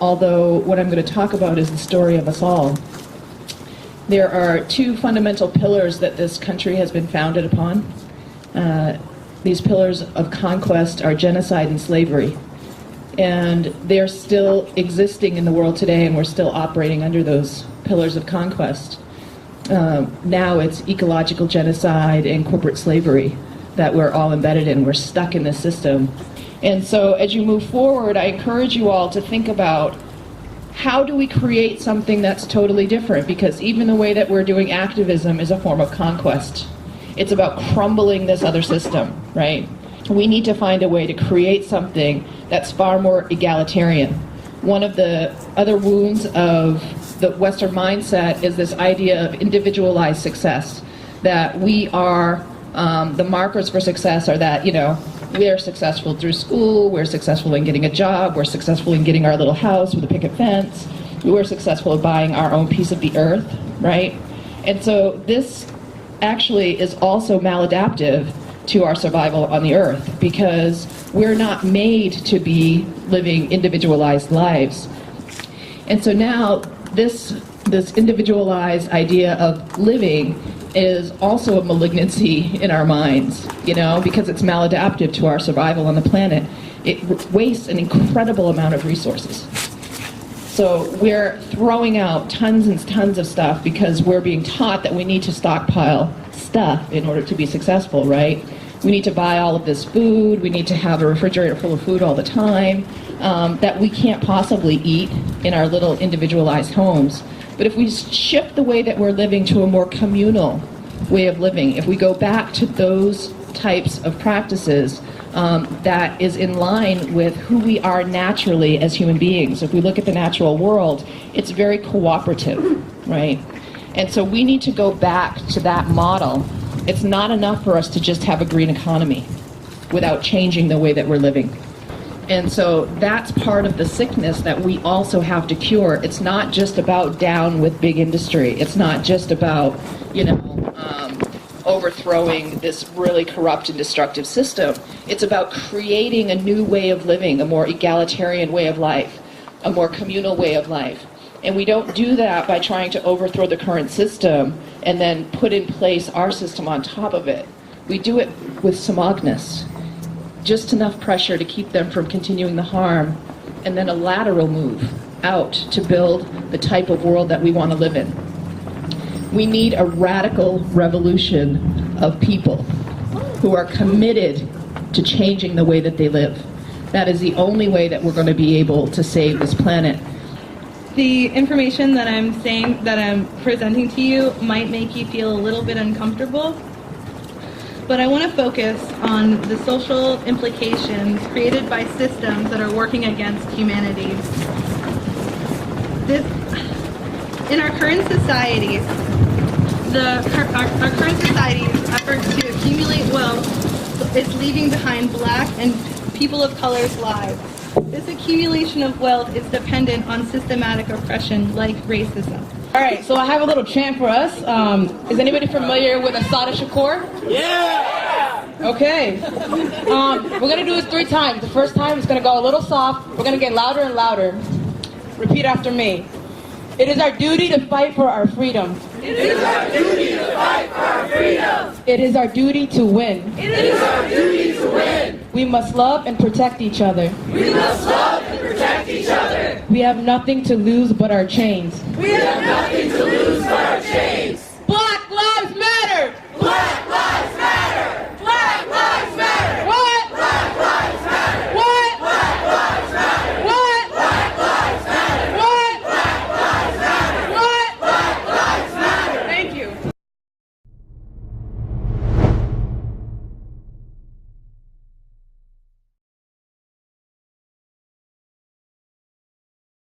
although what I'm going to talk about is the story of us all. There are two fundamental pillars that this country has been founded upon. These pillars of conquest are genocide and slavery. And they're still existing in the world today, and we're still operating under those pillars of conquest. Now it's ecological genocide and corporate slavery that we're all embedded in. We're stuck in this system. And so as you move forward, I encourage you all to think about, how do we create something that's totally different? Because even the way that we're doing activism is a form of conquest. It's about crumbling this other system, right? We need to find a way to create something that's far more egalitarian. One of the other wounds of the Western mindset is this idea of individualized success, that we are, the markers for success are that, we're successful through school, we're successful in getting a job, we're successful in getting our little house with a picket fence, we're successful in buying our own piece of the earth, right? And so this actually is also maladaptive to our survival on the earth, because we're not made to be living individualized lives. And so now this individualized idea of living is also a malignancy in our minds, because it's maladaptive to our survival on the planet. It wastes an incredible amount of resources. So we're throwing out tons and tons of stuff because we're being taught that we need to stockpile stuff in order to be successful, right? We need to buy all of this food, we need to have a refrigerator full of food all the time, that we can't possibly eat in our little individualized homes. But if we shift the way that we're living to a more communal way of living, if we go back to those types of practices, that is in line with who we are naturally as human beings. If we look at the natural world, it's very cooperative, right? And so we need to go back to that model. It's not enough for us to just have a green economy without changing the way that we're living. And so that's part of the sickness that we also have to cure. It's not just about down with big industry. It's not just about, overthrowing this really corrupt and destructive system. It's about creating a new way of living, a more egalitarian way of life, a more communal way of life. And we don't do that by trying to overthrow the current system and then put in place our system on top of it. We do it with smugness. Just enough pressure to keep them from continuing the harm, and then a lateral move out to build the type of world that we want to live in. We need a radical revolution of people who are committed to changing the way that they live. That is the only way that we're going to be able to save this planet. The information that I'm presenting to you might make you feel a little bit uncomfortable, but I want to focus on the social implications created by systems that are working against humanity. In our current societies, our current society's efforts to accumulate wealth is leaving behind Black and people of color's lives. This accumulation of wealth is dependent on systematic oppression like racism. All right, so I have a little chant for us. Is anybody familiar with Assata Shakur? Yeah! Okay. We're going to do this 3 times. The first time it's going to go a little soft. We're going to get louder and louder. Repeat after me. It is our duty to fight for our freedom. It is our duty to fight for our freedom. It is our duty to win. It is our duty to win. We must love and protect each other. We must love and protect each other. We have nothing to lose but our chains. We have nothing to lose but our chains.